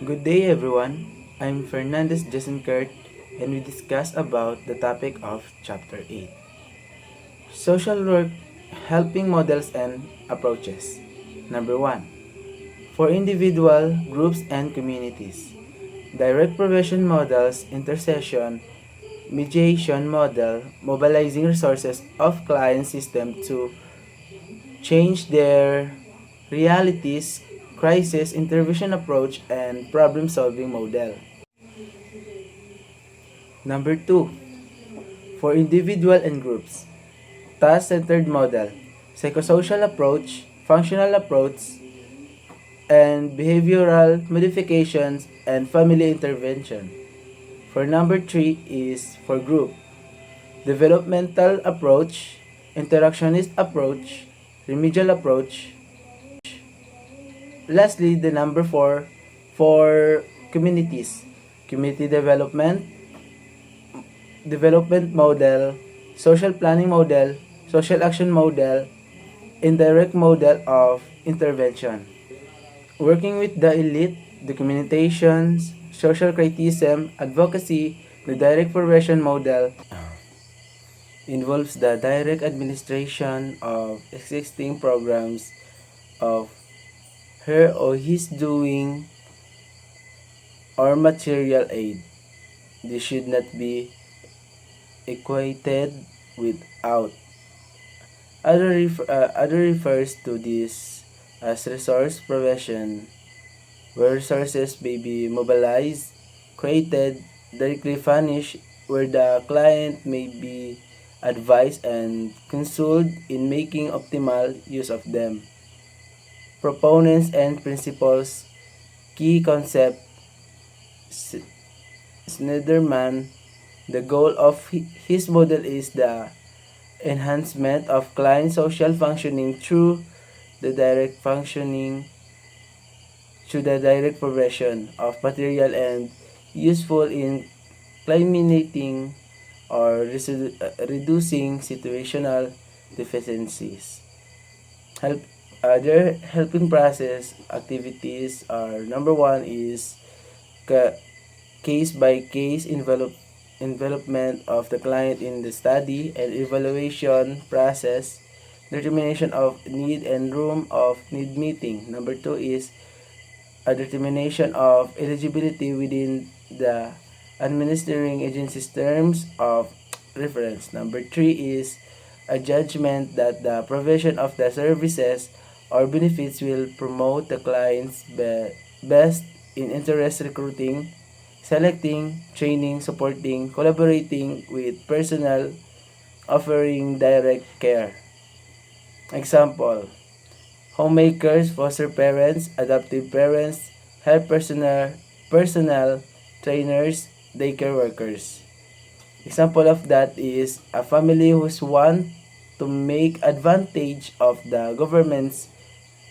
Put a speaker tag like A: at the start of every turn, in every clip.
A: Good day everyone. I'm Fernandez Jason Kurt and we discuss about the topic of chapter 8. Social work helping models and approaches. Number 1. For individual, groups and communities. Direct provision models, intercession, mediation model, mobilizing resources of client system to change their realities, crisis intervention approach and problem solving model. Number 2. For individual and groups. Task-centered model, psychosocial approach, functional approach, and behavioral modifications and family intervention. For number 3 is for group. Developmental approach, interactionist approach, remedial approach. Lastly, the number 4 for communities. Community development model, social planning model, social action model, indirect model of intervention. Working with the elite, the communications, social criticism, advocacy, the direct prevention model involves the direct administration of existing programs of her or his doing or material aid. This should not be equated without. Other refers to this as resource provision, where resources may be mobilized, created, directly furnished, where the client may be advised and consulted in making optimal use of them. Proponents and principles, key concept, Snyderman, the goal of his model is the enhancement of client social functioning through the direct progression of material and useful in eliminating or reducing situational deficiencies. Other helping process activities are number 1 is case by case envelopment of the client in the study and evaluation process, determination of need and room of need meeting. Number 2 is a determination of eligibility within the administering agency's terms of reference. Number 3 is a judgment that the provision of the services or benefits will promote the client's best in interest recruiting, selecting, training, supporting, collaborating with personnel offering direct care. Example, homemakers, foster parents, adoptive parents, health personnel, trainers, daycare workers. Example of that is a family who's want to make advantage of the government's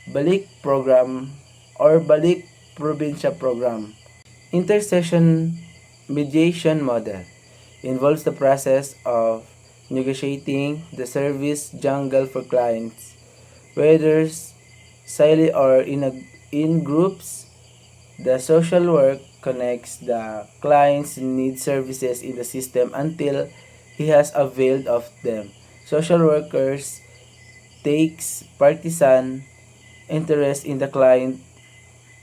A: Balik program or Balik probinsya program. Intersection mediation model involves the process of negotiating the service jungle for clients, whether silently or in groups. The social work connects the client's need services in the system until he has availed of them. Social workers takes partisan interest in the client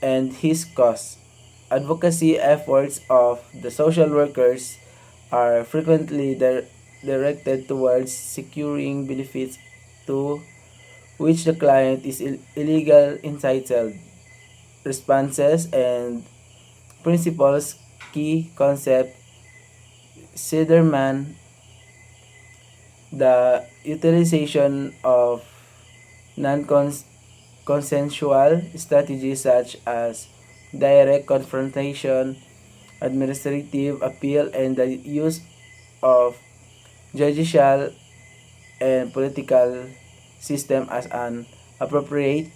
A: and his cause. Advocacy efforts of the social workers are frequently directed towards securing benefits to which the client is illegal entitled. Responses and principles, key concept, Siderman, the utilization of non-consensual strategies such as direct confrontation, administrative appeal, and the use of judicial and political system as an appropriate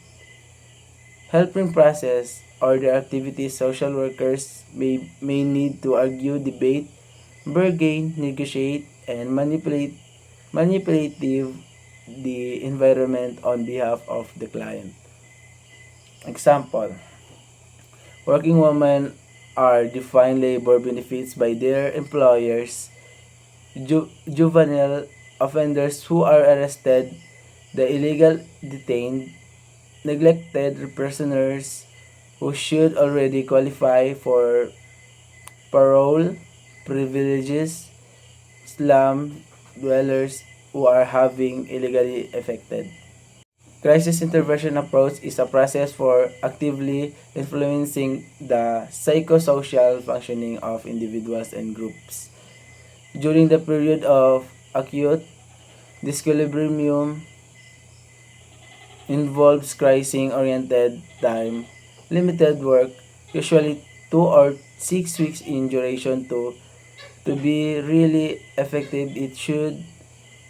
A: helping process or the activities social workers may need to argue, debate, bargain, negotiate, and manipulative the environment on behalf of the client. Example, Working women are defined labor benefits by their employers. Juvenile offenders who are arrested, the illegal detained, neglected prisoners who should already qualify for parole privileges, slum dwellers who are having illegally affected. Crisis intervention approach is a process for actively influencing the psychosocial functioning of individuals and groups. During the period of acute disequilibrium involves crisis-oriented time, limited work, usually 2 or 6 weeks in duration to be really effective. It should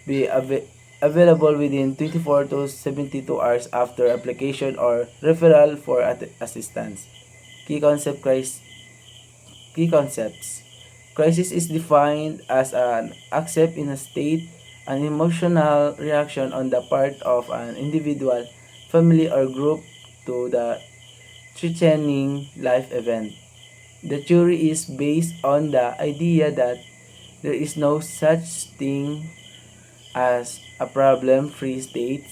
A: be available within 24 to 72 hours after application or referral for assistance. Key concept Key concepts. Crisis is defined as an accept in a state, an emotional reaction on the part of an individual, family, or group to the threatening life event. The theory is based on the idea that there is no such thing as a problem-free state,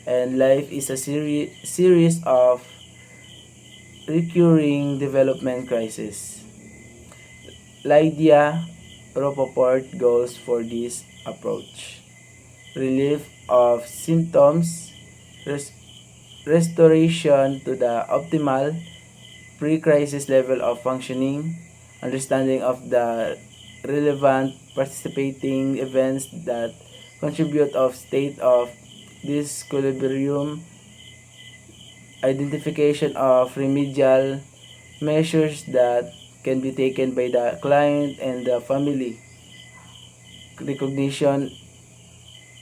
A: and life is a series of recurring development crises. Lydia Rapoport goes for this approach. Relief of symptoms, restoration to the optimal pre-crisis level of functioning, understanding of the relevant participating events that contribute of state of disequilibrium, identification of remedial measures that can be taken by the client and the family, recognition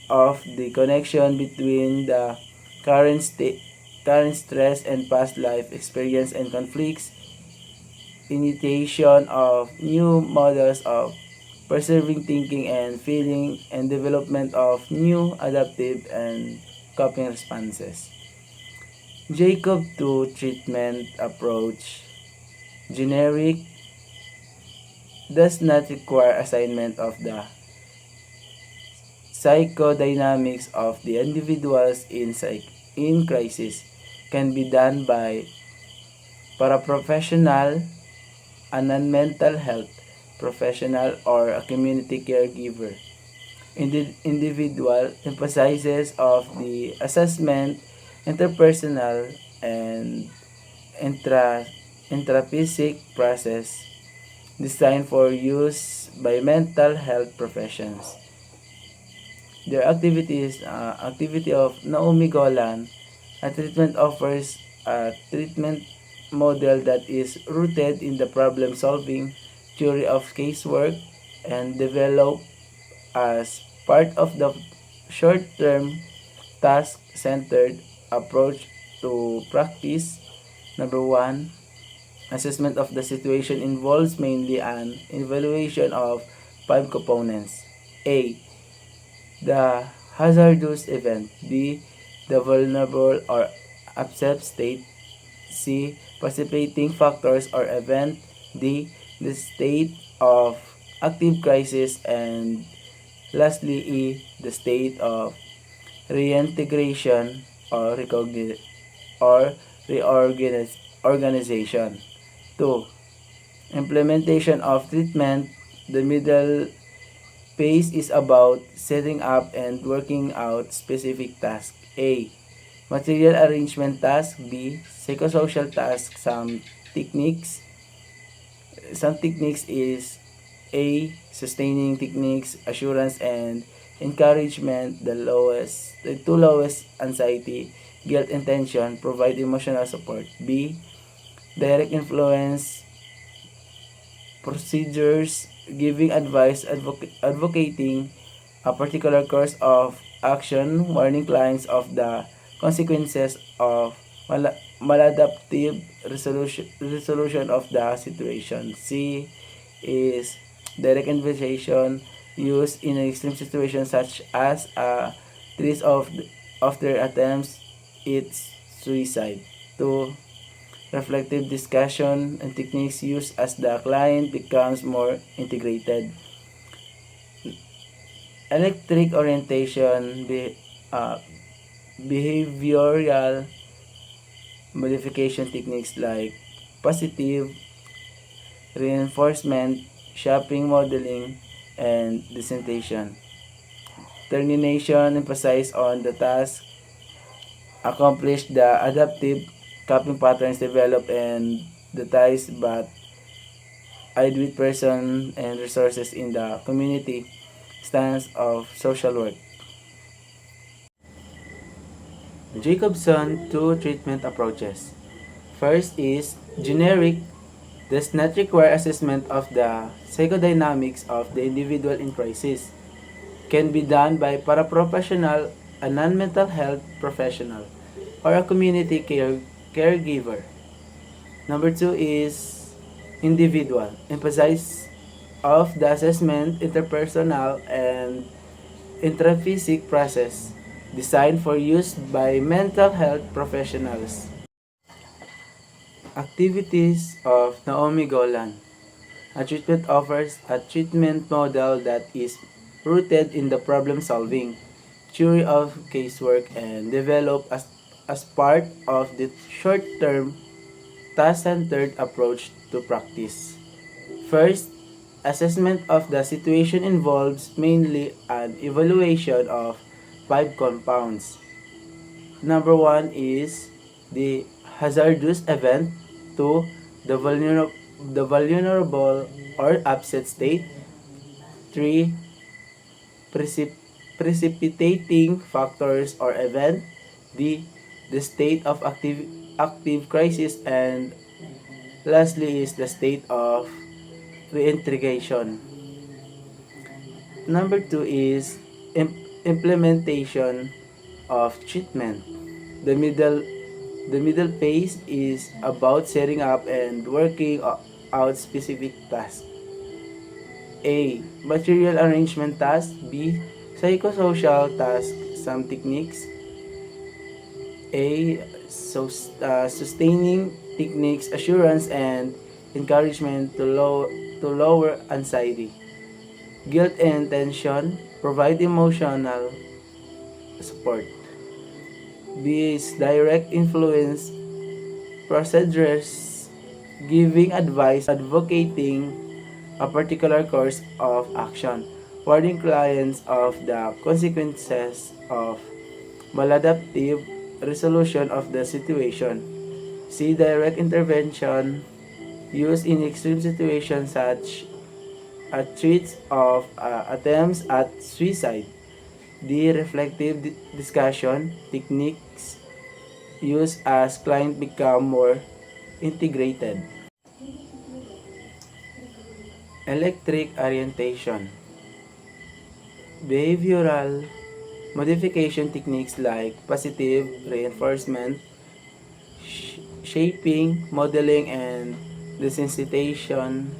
A: of the connection between the current stress and past life experience and conflicts, initiation of new models of preserving thinking and feeling, and development of new adaptive and coping responses. Jacob 2 treatment approach. Generic does not require assignment of the psychodynamics of the individuals in crisis, can be done by paraprofessional, a non-mental health professional, or a community caregiver. Individual emphasizes of the assessment, interpersonal, and intrapsychic process designed for use by mental health professions. Their activity of Naomi Golan, a treatment offers a treatment model that is rooted in the problem-solving theory of casework and developed as part of the short-term task-centered approach to practice. Number 1, assessment of the situation involves mainly an evaluation of 5 components. A. The hazardous event. B. The vulnerable or upset state. C. Precipitating factors or event. D. The state of active crisis. And lastly, E. The state of reintegration or reorganization. 2. Implementation of treatment. The middle phase is about setting up and working out specific tasks. A. Material arrangement task. B. Psychosocial task. Some techniques is A. Sustaining techniques, assurance and encouragement. The two lowest anxiety, guilt and tension, provide emotional support. B. Direct influence procedures, giving advice, advocating a particular course of action, warning clients of the consequences of maladaptive resolution of the situation. C is direct invitation used in extreme situations such as a threat of their attempts, it's suicide. 2. reflective discussion, and techniques used as the client becomes more integrated. Electric orientation, uh, behavioral modification techniques like positive reinforcement, shopping modeling, and dissentation. Termination emphasize on the task accomplished, the adaptive coping patterns developed, and the ties but aid with person and resources in the community stance of social work. Jacobson two treatment approaches. First is generic, does not require assessment of the psychodynamics of the individual in crisis. Can be done by paraprofessional, a non-mental health professional, or a community caregiver. Number two is individual, emphasize of the assessment, interpersonal, and intraphysic process designed for use by mental health professionals. Activities of Naomi Golan. A treatment offers a treatment model that is rooted in the problem-solving theory of casework and developed as part of the short-term task-centered approach to practice. First, assessment of the situation involves mainly an evaluation of 5 compounds. Number 1 is the hazardous event, 2 the vulnerable or upset state, 3 precip- precipitating factors or event, D the state of active crisis, and lastly is the state of reintegration. Number 2 is implementation of treatment. The middle the middle phase is about setting up and working out specific tasks. A. Material arrangement task. B. Psychosocial task. Some techniques. A. Sustaining techniques, assurance and encouragement to lower anxiety. Guilt and tension. Provide emotional support. B is direct influence procedures, giving advice, advocating a particular course of action, warning clients of the consequences of maladaptive resolution of the situation. C. Direct intervention used in extreme situations such as threats of attempts at suicide. D. Reflective discussion techniques used as clients become more integrated. Electric orientation. Behavioral modification techniques like positive reinforcement, shaping, modeling, and desensitization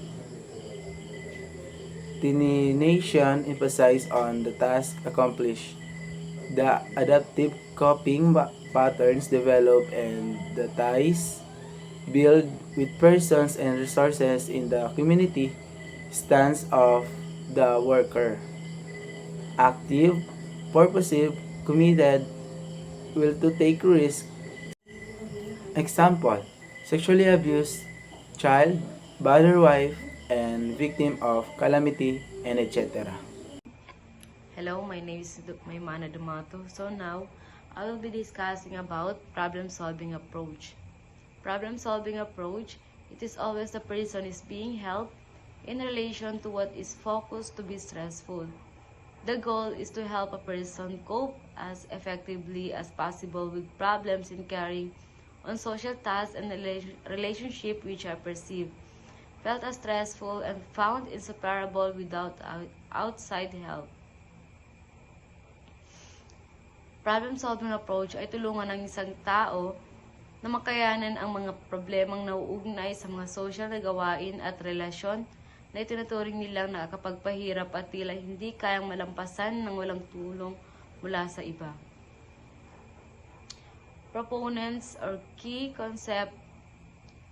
A: delineation emphasize on the task accomplished, the adaptive coping patterns developed, and the ties build with persons and resources in the community stance of the worker. Active, purposive, committed, will to take risk. Example, sexually abused child, battered wife, and victim of calamity, and etc.
B: Hello, my name is Maymana Dumato. So now, I will be discussing about problem-solving approach. Problem-solving approach, it is always the person is being helped in relation to what is focused to be stressful. The goal is to help a person cope as effectively as possible with problems in carrying on social tasks and relationship which are perceived, felt as stressful, and found inseparable without outside help. Problem-solving approach ay tulungan ng isang tao na makayanan ang mga problemang nauugnay sa mga social na gawain at relasyon na itinuturing nilang nakakapagpahirap at tila hindi kayang malampasan ng walang tulong mula sa iba. Proponents or key concept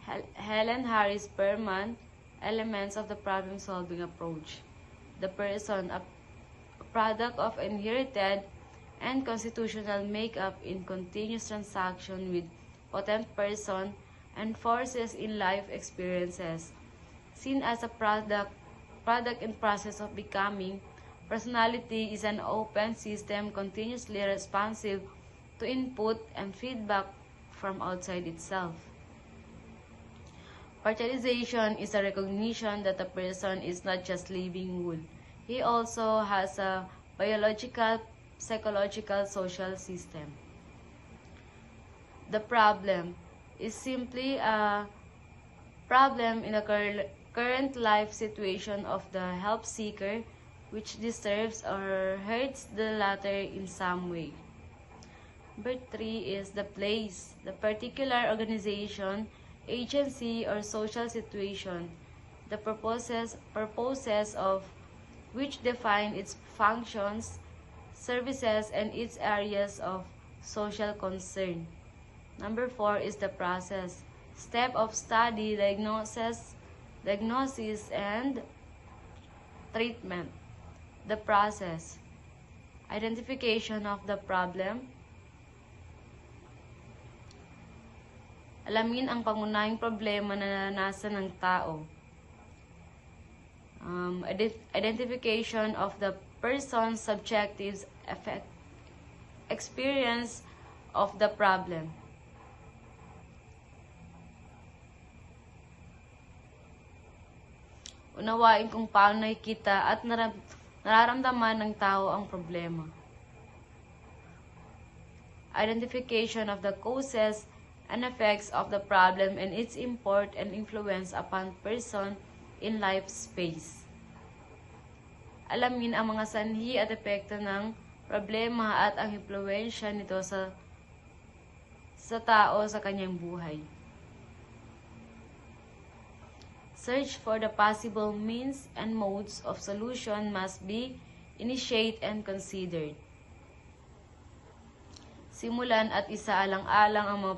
B: Helen Harris Berman, Elements of the Problem-Solving Approach. The person, a product of inherited and constitutional makeup in continuous transaction with potent person and forces in life experiences. Seen as a product in process of becoming, personality is an open system continuously responsive to input and feedback from outside itself. Partialization is a recognition that a person is not just living wood. He also has a biological, psychological, social system. The problem is simply a problem in the current life situation of the help seeker which disturbs or hurts the latter in some way. Number 3 is the place, the particular organization, agency, or social situation, the purposes of which define its functions, services, and its areas of social concern. Number 4 is the process, step of study, diagnosis, and treatment. The process, identification of the problem, alamin ang pangunahing problema na naranasan ng tao. Identification of the person's subjective experience of the problem. Unawain kung paano nakikita at nararamdaman ng tao ang problema. Identification of the causes and effects of the problem and its import and influence upon person in life space. Alamin ang mga sanhi at epekto ng problema at ang impluwensya nito sa tao sa kanyang buhay. Search for the possible means and modes of solution must be initiated and considered. Simulan at isaalang-alang ang mga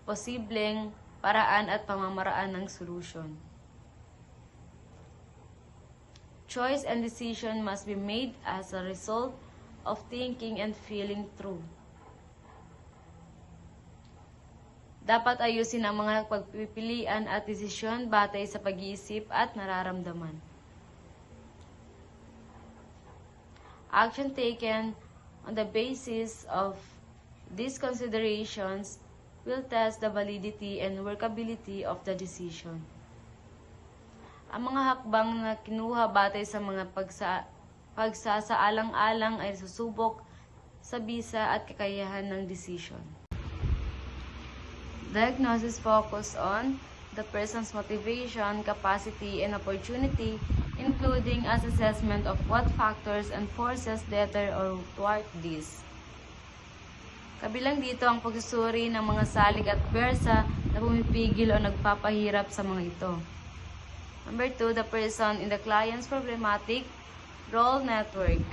B: posibleng paraan at pamamaraan ng solusyon. Choice and decision must be made as a result of thinking and feeling through. Dapat ayusin ang mga pagpipilian at desisyon batay sa pag-iisip at nararamdaman. Action taken on the basis of these considerations will test the validity and workability of the decision. Ang mga hakbang na kinuha batay sa mga pagsasaalang-alang ay susubok sa bisa at kakayahan ng decision. Diagnosis focus on the person's motivation, capacity, and opportunity, including as assessment of what factors and forces deter or thwart this. Kabilang dito ang pagsusuri ng mga salik at pwersa na pumipigil o nagpapahirap sa mga ito. Number 2, the person in the client's problematic role network.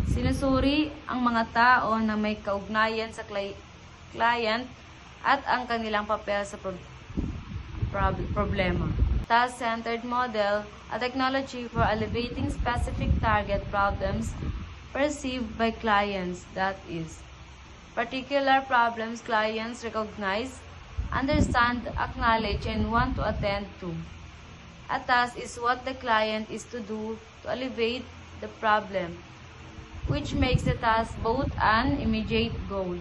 B: Sinusuri ang mga tao na may kaugnayan sa client at ang kanilang papel sa problema. Task-centered model, a technology for elevating specific target problems perceived by clients, that is, particular problems clients recognize, understand, acknowledge, and want to attend to. A task is what the client is to do to elevate the problem, which makes the task both an immediate goal,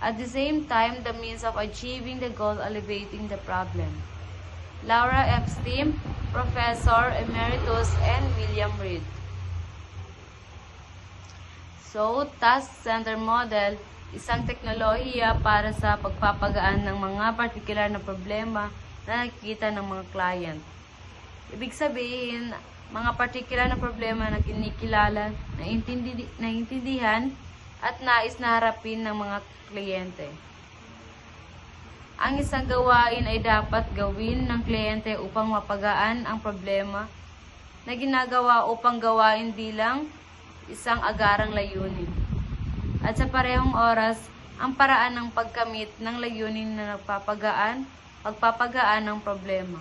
B: at the same time the means of achieving the goal elevating the problem. Laura Epstein, Professor Emeritus, and William Reed. So, task-centered model, isang teknolohiya para sa pagpapagaan ng mga partikular na problema na nakikita ng mga client. Ibig sabihin, mga partikular na problema na kinikilala, naintindihan, at nais na harapin ng mga kliyente. Ang isang gawain ay dapat gawin ng kliyente upang mapagaan ang problema na ginagawa upang gawain bilang isang agarang layunin. At sa parehong oras, ang paraan ng pagkamit ng layunin na pagpapagaan ng problema.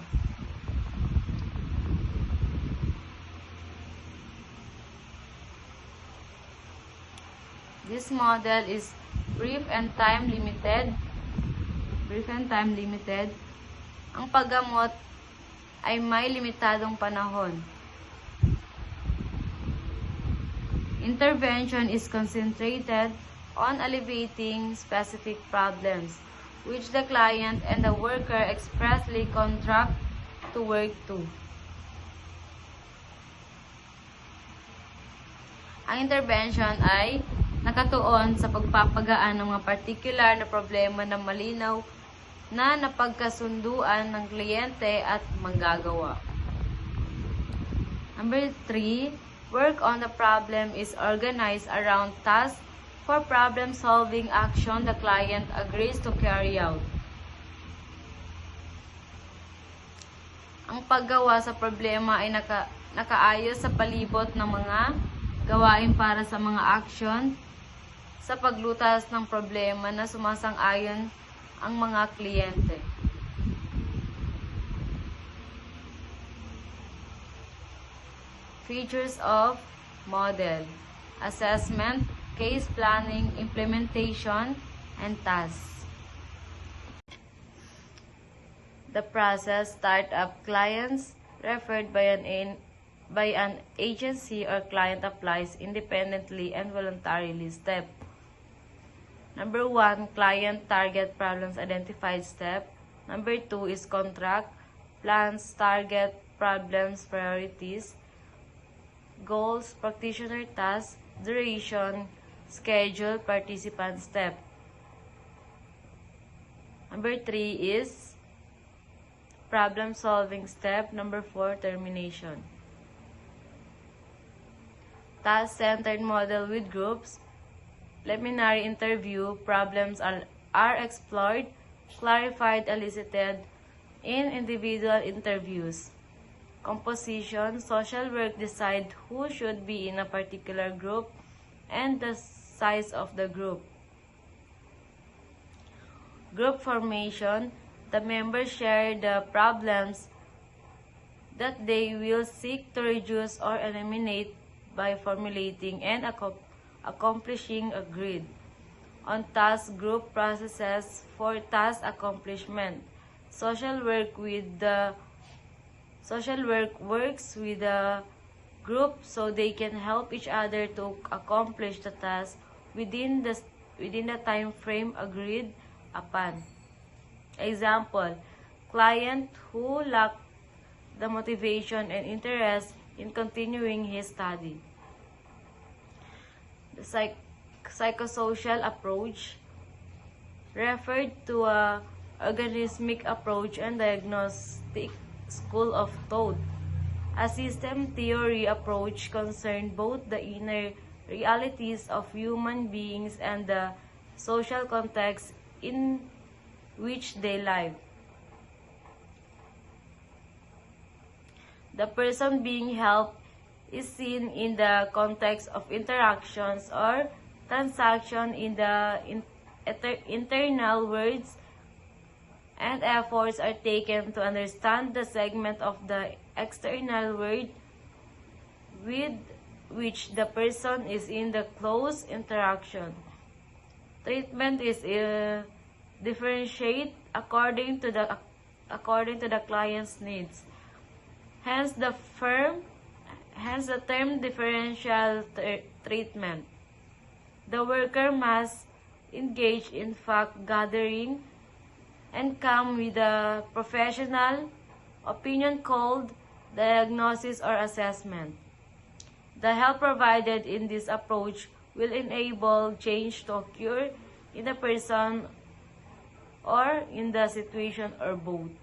B: This model is brief and time limited. Ang paggamot ay may limitadong panahon. Intervention is concentrated on alleviating specific problems, which the client and the worker expressly contract to work to. Ang intervention ay nakatuon sa pagpapagaan ng mga particular na problema na malinaw na napagkasunduan ng kliyente at manggagawa. Number 3, work on the problem is organized around tasks for problem-solving action the client agrees to carry out. Ang paggawa sa problema ay nakaayos sa palibot ng mga gawain para sa mga action sa paglutas ng problema na sumasang-ayon ang mga kliyente. Features of model: assessment, case planning, implementation, and tasks. The process: startup clients referred by an agency or client applies independently and voluntarily. Step number 1, client target problems identified. Step number 2 is contract, plans, target, problems, priorities, goals, practitioner tasks, duration, schedule, participant. Step number 3 is problem solving. Step number 4, termination. Task-centered model with groups. Preliminary interview, problems are explored, clarified, elicited in individual interviews. Composition, social work decide who should be in a particular group and the size of the group. Group formation, the members share the problems that they will seek to reduce or eliminate by formulating and accomplishing agreed on task. Group processes for task accomplishment. Social work works with the group so they can help each other to accomplish the task within the time frame agreed upon. Example: client who lacked the motivation and interest in continuing his study. The psychosocial approach referred to a organismic approach and diagnostic school of thought. A system theory approach concerned both the inner realities of human beings and the social context in which they live. The person being helped is seen in the context of interactions or transaction in the internal words, and efforts are taken to understand the segment of the external world with which the person is in the close interaction. Treatment is differentiate according to the client's needs. Hence the term differential treatment. The worker must engage in fact gathering and come with a professional opinion called diagnosis or assessment. The help provided in this approach will enable change to occur in the person or in the situation or both.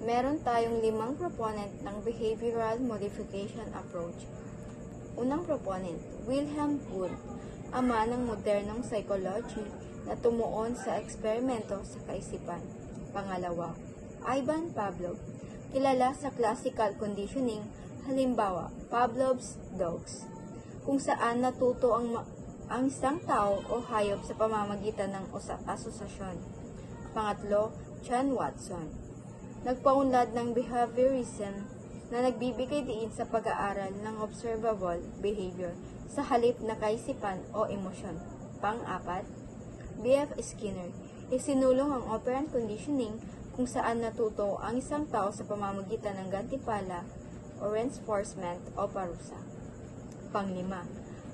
C: meron tayong 5 proponent ng behavioral modification approach. Unang proponent, Wilhelm Wundt, ama ng modernong psychology na tumuon sa eksperimento sa kaisipan. Pangalawa, Ivan Pavlov, kilala sa classical conditioning, halimbawa Pavlov's dogs, kung saan natuto ang isang tao o hayop sa pamamagitan ng asosasyon. Pangatlo, John Watson, nagpaunlad ng behaviorism na nagbibigay diin sa pag-aaral ng observable behavior sa halip na kaisipan o emosyon. Pang-apat, B.F. Skinner, isinulong ang operant conditioning kung saan natuto ang isang tao sa pamamagitan ng gantimpala o reinforcement o parusa. Panglima,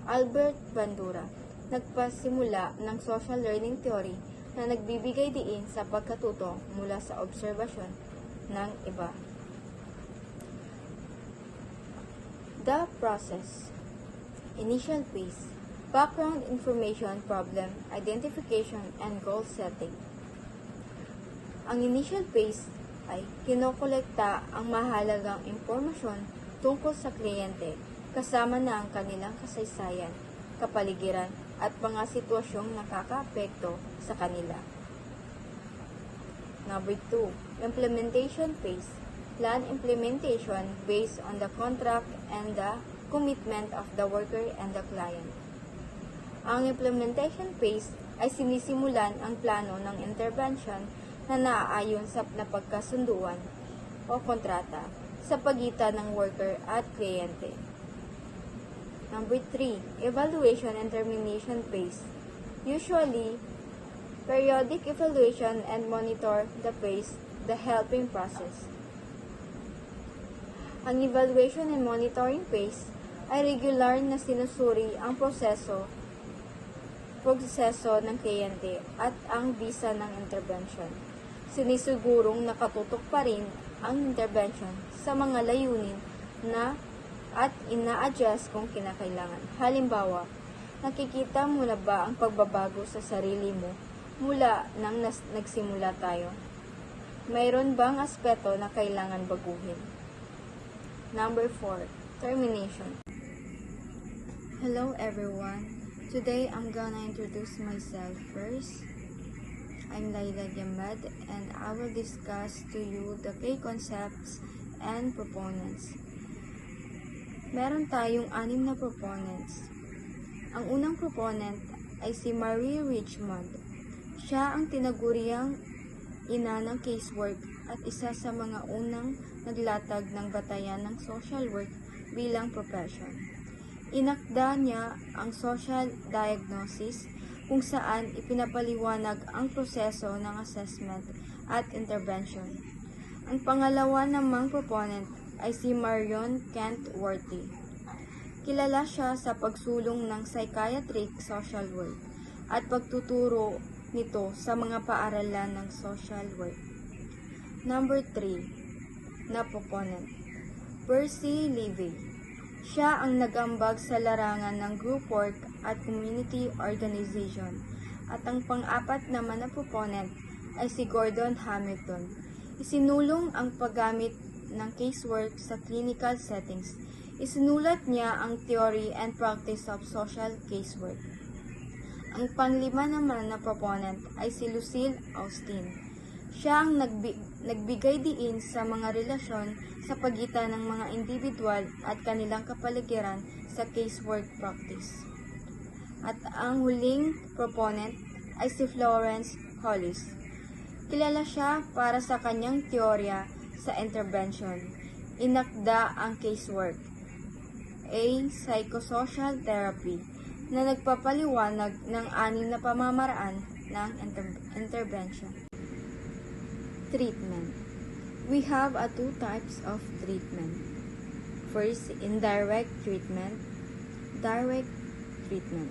C: Albert Bandura, nagpasimula ng social learning theory na nagbibigay diin sa pagkatuto mula sa obserbasyon ng iba. The process. Initial phase. Background information, problem, identification, and goal setting. Ang initial phase ay kinokolekta ang mahalagang impormasyon tungkol sa kliyente kasama na ang kanilang kasaysayan, kapaligiran, at mga sitwasyong nakakaapekto sa kanila. Number 2. Implementation phase. Plan implementation based on the contract and the commitment of the worker and the client. Ang implementation phase ay sinisimulan ang plano ng intervention na naaayon sa napagkasunduan o kontrata sa pagitan ng worker at kliyente. Number 3. Evaluation and termination phase. Usually, periodic evaluation and monitor the phase, the helping process. Ang evaluation and monitoring phase ay regular na sinusuri ang proseso ng kliyente at ang bisa ng intervention. Sinisigurong nakatutok pa rin ang intervention sa mga layunin na at ina-adjust kung kinakailangan. Halimbawa, nakikita mo na ba ang pagbabago sa sarili mo mula nang nagsimula tayo? Mayroon bang aspeto na kailangan baguhin? Number 4. Termination. Hello everyone. Today I'm gonna introduce myself first. I'm Laila Yamad and I will discuss to you the key concepts and proponents. Meron tayong 6 na proponents. Ang unang proponent ay si Marie Richmond. Siya ang tinaguriang ina ng casework at isa sa mga unang naglatag ng batayan ng social work bilang profession. Inakda niya ang social diagnosis kung saan ipinapaliwanag ang proseso ng assessment at intervention. Ang pangalawa namang proponent ay si Marion Kent-Worthy. Kilala siya sa pagsulong ng psychiatric social work at pagtuturo nito sa mga paaralan ng social work. Number 3 na proponent, Percy Levy. Siya ang nagambag sa larangan ng group work at community organization. At ang pang-apat naman na proponent ay si Gordon Hamilton. Isinulong ang paggamit ng casework sa clinical settings. Isinulat niya ang theory and practice of social casework. Ang panglima naman na proponent ay si Lucille Austin. Siya ang nagbigay diin sa mga relasyon sa pagitan ng mga individual at kanilang kapaligiran sa casework practice. At ang huling proponent ay si Florence Hollis. Kilala siya para sa kanyang teorya sa intervention. Inakda ang casework, a psychosocial therapy, na nagpapaliwanag ng 6 na pamamaraan ng intervention. Treatment. We have 2 types of treatment. First, indirect treatment, direct treatment.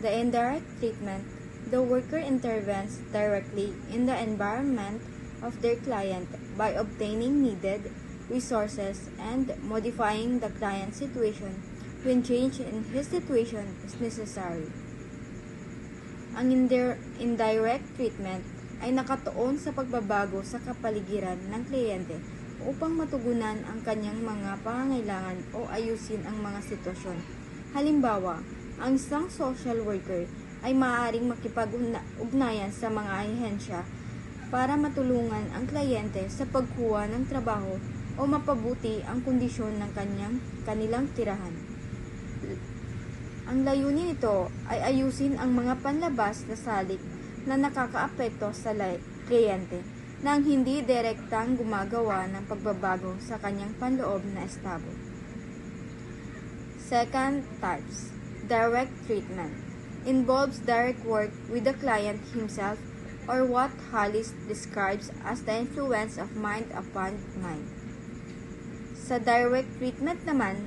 C: The indirect treatment, the worker intervenes directly in the environment of their client by obtaining needed resources and modifying the client's situation when change in his situation is necessary. Ang indirect treatment, ay nakatuon sa pagbabago sa kapaligiran ng kliyente upang matugunan ang kanyang mga pangangailangan o ayusin ang mga sitwasyon. Halimbawa, ang isang social worker ay maaaring makipag-ugnayan sa mga ahensya para matulungan ang kliyente sa pagkuha ng trabaho o mapabuti ang kondisyon ng kanilang tirahan. Ang layunin nito ay ayusin ang mga panlabas na salik na nakakaapekto sa kliyente nang hindi direktang gumagawa ng pagbabago sa kanyang panloob na estado. Second types, direct treatment. Involves direct work with the client himself or what Hollis describes as the influence of mind upon mind. Sa direct treatment naman,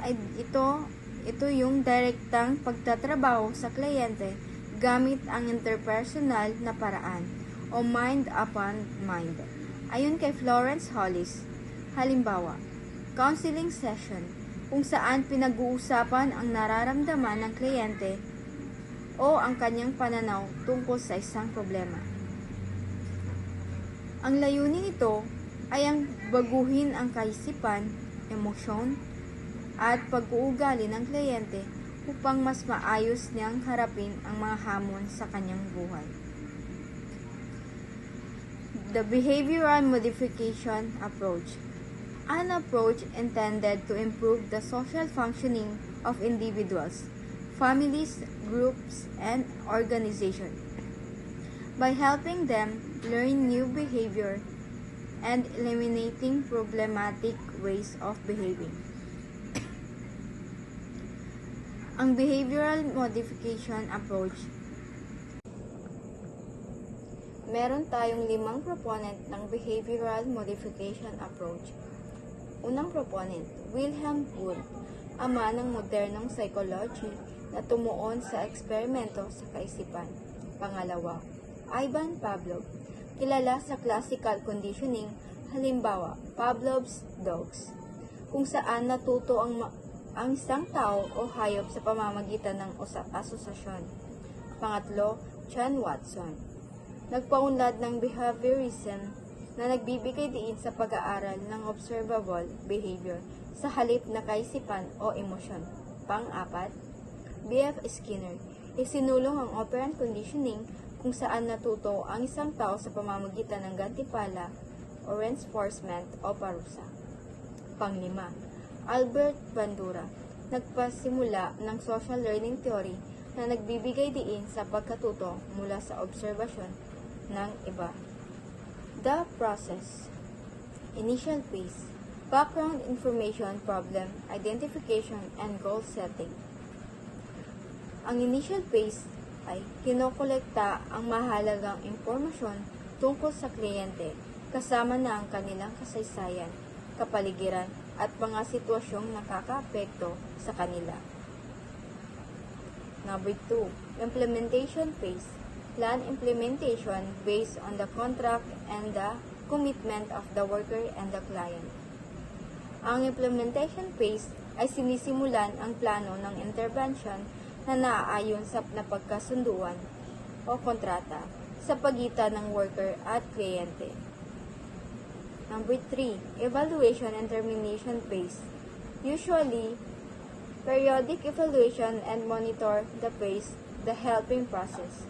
C: ay ito yung direktang pagtatrabaho sa kliyente gamit ang interpersonal na paraan o mind upon mind. Ayon kay Florence Hollis, halimbawa, counseling session kung saan pinag-uusapan ang nararamdaman ng kliyente o ang kanyang pananaw tungkol sa isang problema. Ang layunin nito ay ang baguhin ang kaisipan, emosyon, at pag-uugali ng kliyente upang mas maayos niyang harapin ang mga hamon sa kanyang buhay. The behavioral modification approach. An approach intended to improve the social functioning of individuals, families, groups, and organizations by helping them learn new behavior and eliminating problematic ways of behaving. Ang behavioral modification approach. Meron tayong 5 proponent ng behavioral modification approach. Unang proponent, Wilhelm Wundt, ama ng modernong psychology na tumuon sa eksperimento sa kaisipan. Pangalawa, Ivan Pavlov, kilala sa classical conditioning, halimbawa, Pavlov's dogs, kung saan natuto ang isang tao o hayop sa pamamagitan ng asosasyon. Pangatlo, John Watson, nagpaunlad ng behaviorism na nagbibigay diin sa pag-aaral ng observable behavior sa halip na kaisipan o emosyon. Pang-apat, B.F. Skinner, isinulong ang operant conditioning kung saan natuto ang isang tao sa pamamagitan ng gantimpala o reinforcement o parusa. Panglima, Albert Bandura, nagpasimula ng social learning theory na nagbibigay diin sa pagkatuto mula sa obserbasyon ng iba. The process. Initial phase. Background information, problem, identification, and goal setting. Ang initial phase ay kinokolekta ang mahalagang impormasyon tungkol sa kliyente kasama na ang kanilang kasaysayan, kapaligiran, at mga sitwasyong nakakaapekto sa kanila. Number 2. Implementation phase. Plan implementation based on the contract and the commitment of the worker and the client. Ang implementation phase ay sinisimulan ang plano ng intervention na naaayon sa napagkasunduan o kontrata sa pagitan ng worker at kliyente. Number 3. Evaluation and termination phase. Usually, periodic evaluation and monitor the phase, the helping process.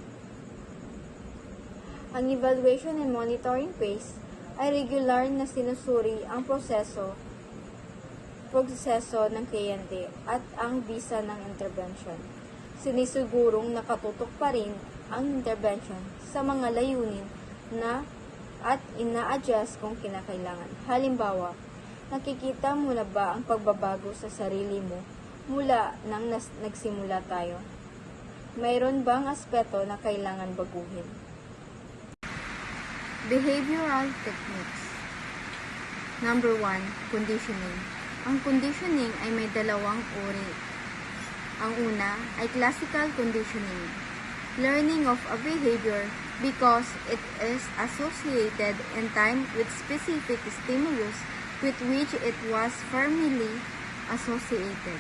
C: Ang evaluation and monitoring phase ay regular na sinusuri ang proseso ng kliyente at ang bisa ng intervention. Sinisigurong nakatutok pa rin ang intervention sa mga layunin na at ina-adjust kung kinakailangan. Halimbawa, nakikita mo na ba ang pagbabago sa sarili mo mula nang nagsimula tayo? Mayroon bang aspeto na kailangan baguhin? Behavioral techniques. Number 1, conditioning. Ang conditioning ay may dalawang uri. Ang una ay classical conditioning. Learning of a behavior because it is associated in time with specific stimulus with which it was firmly associated.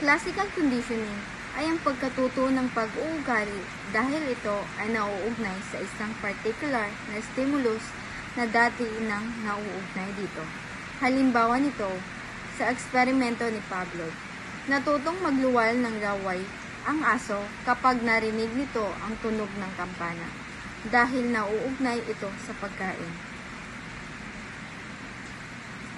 C: Classical conditioning ay ang pagkatuto ng pag-uugali dahil ito ay nauugnay sa isang particular na stimulus na dati nang nauugnay dito. Halimbawa nito, sa eksperimento ni Pavlov, natutong magluwal ng laway ang aso kapag narinig nito ang tunog ng kampana dahil nauugnay ito sa pagkain.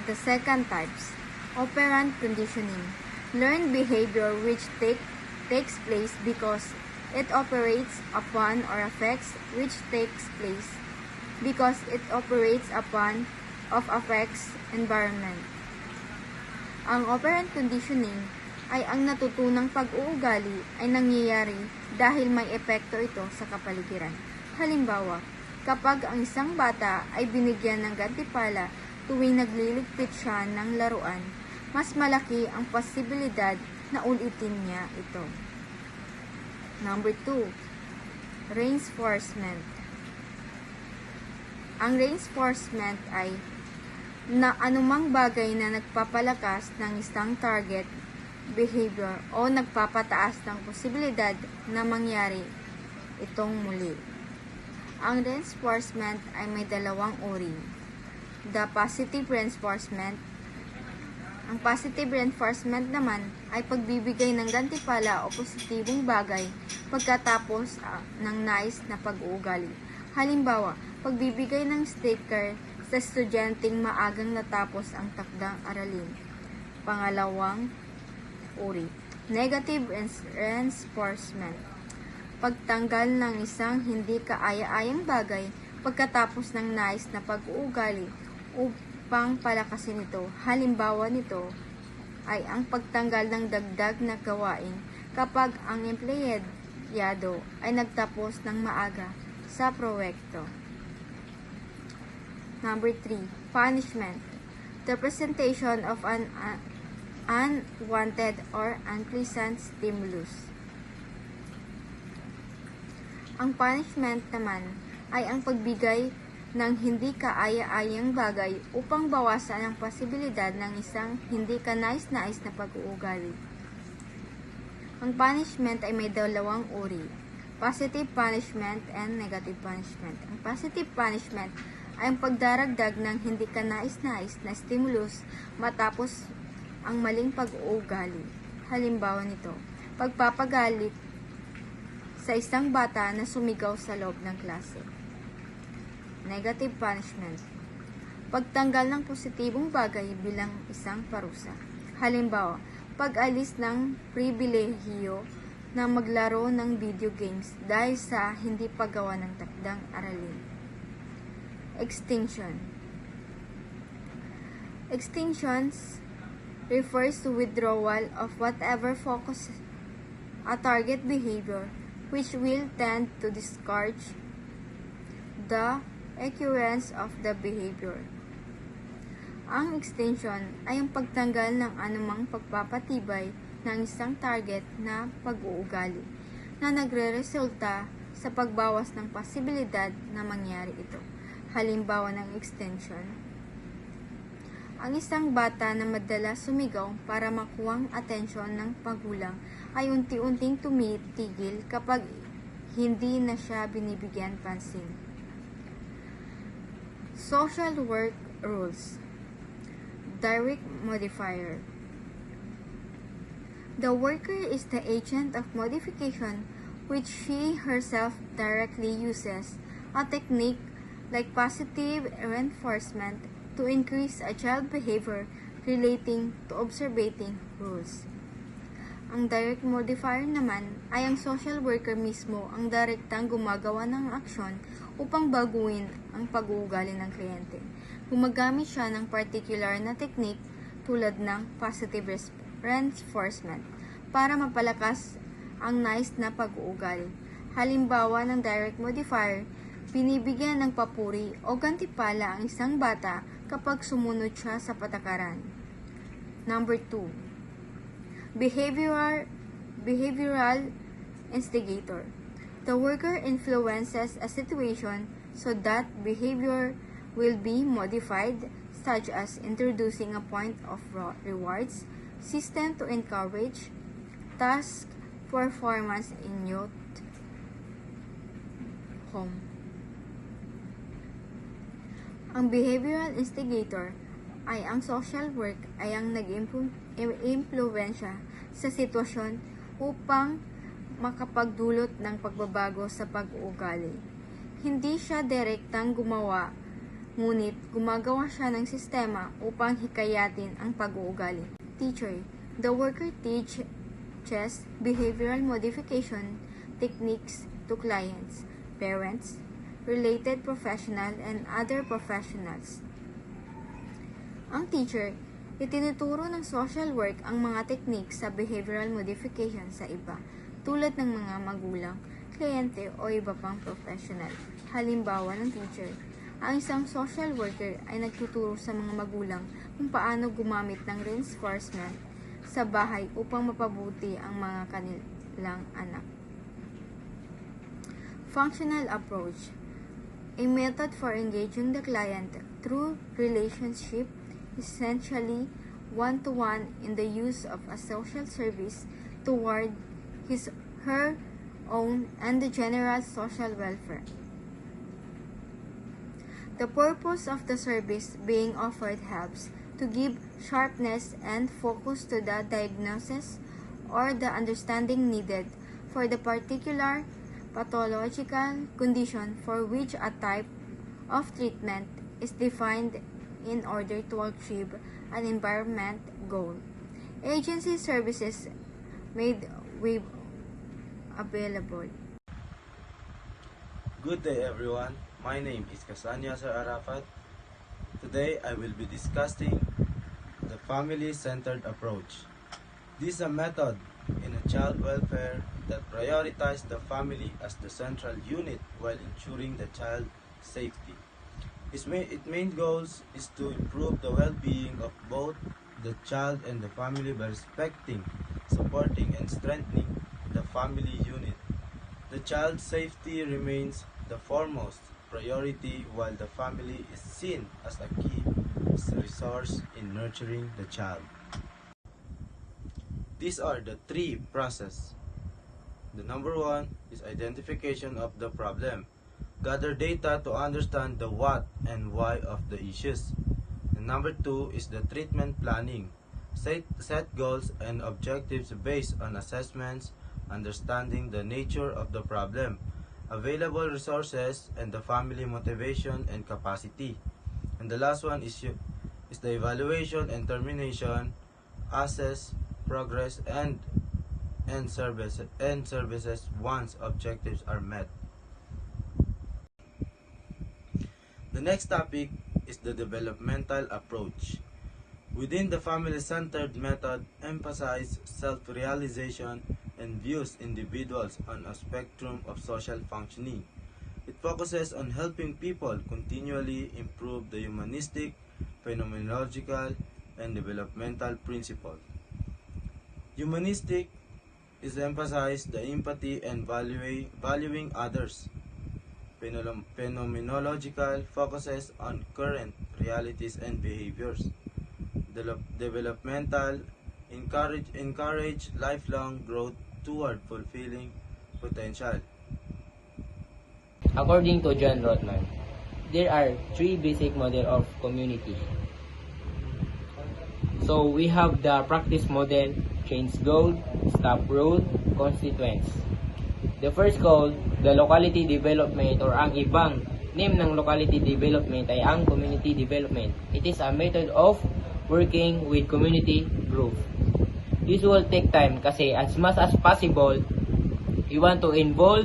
C: The second types, operant conditioning, learned behavior which takes place because it operates upon or affects which takes place because it operates upon of affects environment. Ang operant conditioning ay ang natutunang pag-uugali ay nangyayari dahil may epekto ito sa kapaligiran. Halimbawa, kapag ang isang bata ay binigyan ng gantimpala tuwing nagliligpit siya ng laruan, mas malaki ang posibilidad na ulitin niya ito. Number 2, reinforcement. Ang reinforcement ay na anumang bagay na nagpapalakas ng isang target behavior o nagpapataas ng posibilidad na mangyari itong muli. Ang reinforcement ay may dalawang uri. The positive reinforcement. Ang positive reinforcement naman ay pagbibigay ng gantimpala o positibong bagay pagkatapos ng nais na pag-uugali. Halimbawa, pagbibigay ng sticker sa estudyanteng maagang natapos ang takdang aralin. Pangalawang uri, negative reinforcement. Pagtanggal ng isang hindi kaaya-ayang bagay pagkatapos ng nais na pag-uugali upang palakasin ito. Halimbawa nito ay ang pagtanggal ng dagdag na gawain kapag ang empleyado ay nagtapos ng maaga sa proyekto. Number 3, punishment. The presentation of an unwanted or unpleasant stimulus. Ang punishment naman ay ang pagbigay ng hindi kaaya-ayang bagay upang bawasan ang posibilidad ng isang hindi kanais-nais na pag-uugali. Ang punishment ay may dalawang uri, positive punishment and negative punishment. Ang positive punishment ay ang pagdaragdag ng hindi kanais-nais na stimulus matapos ang maling pag-uugali. Halimbawa nito, pagpapagalit sa isang bata na sumigaw sa loob ng klase. Negative punishment. Pagtanggal ng positibong bagay bilang isang parusa. Halimbawa, pag-alis ng pribilehiyo na maglaro ng video games dahil sa hindi paggawa ng takdang aralin. Extinction. Extinctions refers to withdrawal of whatever focus a target behavior which will tend to discourage the occurrence of the behavior. Ang extinction ay ang pagtanggal ng anumang pagpapatibay ng isang target na pag-uugali na nagre-resulta sa pagbawas ng posibilidad na mangyari ito. Halimbawa ng extinction, ang isang bata na madalas sumigaw para makuhang atensyon ng magulang ay unti-unting tumitigil kapag hindi na siya binibigyan pansin. Social work rules. Direct modifier. The worker is the agent of modification which she herself directly uses a technique like positive reinforcement to increase a child behavior relating to observing rules. Ang direct modifier naman ay ang social worker mismo ang direktang gumagawa ng aksyon upang baguhin ang pag-uugali ng kliyente. Gumagamit siya ng particular na technique tulad ng positive reinforcement para mapalakas ang nais na pag-uugali. Halimbawa ng direct modifier, binibigyan ng papuri o gantimpala ang isang bata kapag sumunod siya sa patakaran. Number 2. Behavioral instigator. The worker influences a situation so that behavior will be modified, such as introducing a point of rewards, system to encourage, task performance in youth home. Ang behavioral instigator ay ang social work ay ang nag-impluwensya sa sitwasyon upang makapagdulot ng pagbabago sa pag-uugali. Hindi siya direktang gumawa, ngunit gumagawa siya ng sistema upang hikayatin ang pag-uugali. Teacher, the worker teaches behavioral modification techniques to clients, parents, related professional, and other professionals. Ang teacher, itinuturo ng social work ang mga techniques sa behavioral modification sa iba, tulad ng mga magulang, kliyente o iba pang professional. Halimbawa ng teacher, ang isang social worker ay nagtuturo sa mga magulang kung paano gumamit ng reinforcement sa bahay upang mapabuti ang mga kanilang anak. Functional approach, a method for engaging the client through relationship, essentially one-to-one in the use of a social service toward her own and the general social welfare. The purpose of the service being offered helps to give sharpness and focus to the diagnosis or the understanding needed for the particular pathological condition for which a type of treatment is defined in order to achieve an environment goal. Agency services made available.
D: Good day everyone, my name is Kasanya Sir Arafat. Today I will be discussing the family-centered approach. This is a method in a child welfare that prioritizes the family as the central unit while ensuring the child's safety. Its main goals is to improve the well-being of both the child and the family by respecting, supporting, and strengthening the family unit. The child's safety remains the foremost priority while the family is seen as a key resource in nurturing the child. These are the three processes. The number one is identification of the problem. Gather data to understand the what and why of the issues. And number two is the treatment planning. Set goals and objectives based on assessments, understanding the nature of the problem, available resources, and the family motivation and capacity. And the last one is the evaluation and termination, assess progress and services once objectives are met. The next topic is the developmental approach. Within the family-centered method, emphasize self-realization and views individuals on a spectrum of social functioning. It focuses on helping people continually improve the humanistic, phenomenological, and developmental principles. Humanistic is emphasized the empathy and valuing others. Phenomenological focuses on current realities and behaviors. Developmental encourage lifelong growth toward fulfilling potential.
E: According to John Rothman, there are three basic models of community. So we have the practice model, change goal, staff role, constituents. The first goal, the locality development or ang ibang name ng locality development ay ang community development. It is a method of working with community group. This will take time kasi as much as possible, you want to involve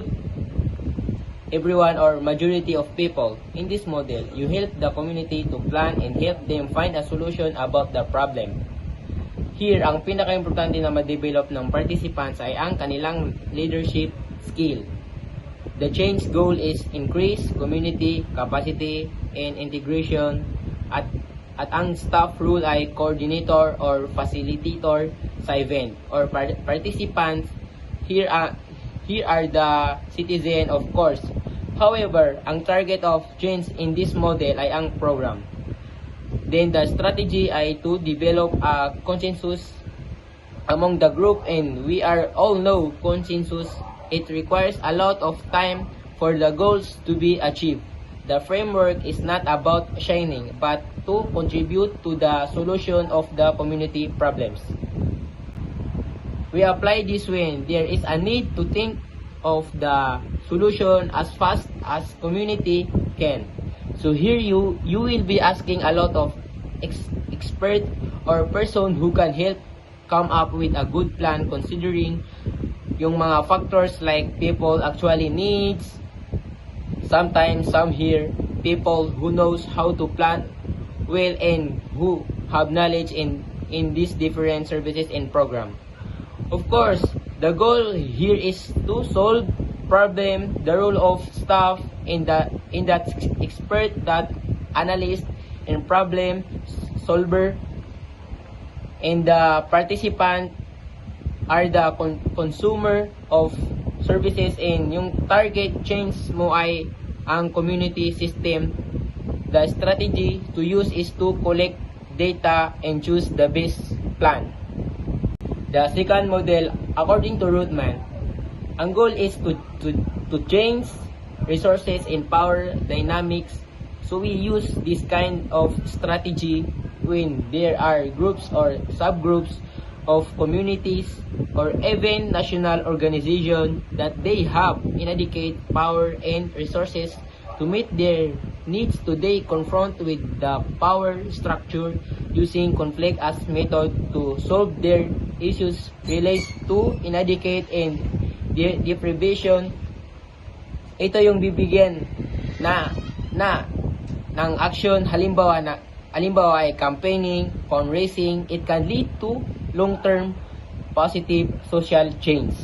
E: everyone or majority of people. In this model, you help the community to plan and help them find a solution about the problem. Here, ang pinaka-importante na ma-develop ng participants ay ang kanilang leadership skill. The change goal is increase community capacity and integration at ang staff role ay coordinator or facilitator sa event or participants. Here are the citizen of course. However, ang target of change in this model ay ang program. Then the strategy ay to develop a consensus among the group, and we are all know consensus. It requires a lot of time for the goals to be achieved. The framework is not about shining, but to contribute to the solution of the community problems. We apply this when there is a need to think of the solution as fast as community can. So here you will be asking a lot of expert or person who can help come up with a good plan considering yung mga factors like people actually needs. Sometimes some here people who knows how to plan well and who have knowledge in these different services and program. Of course, the goal here is to solve problem, the role of staff in that expert, that analyst and problem solver, and the participant are the consumer of services, and yung target change mo ay ang community system. The strategy to use is to collect data and choose the best plan. The second model, according to Rootman, ang goal is to change resources and power dynamics. So we use this kind of strategy when there are groups or subgroups of communities or even national organization that they have inadequate power and resources to meet their needs today, confront with the power structure using conflict as method to solve their issues related to inadequate and deprivation. Ito yung bibigyan na ng action, halimbawa ay campaigning, fundraising. It can lead to long-term positive social change.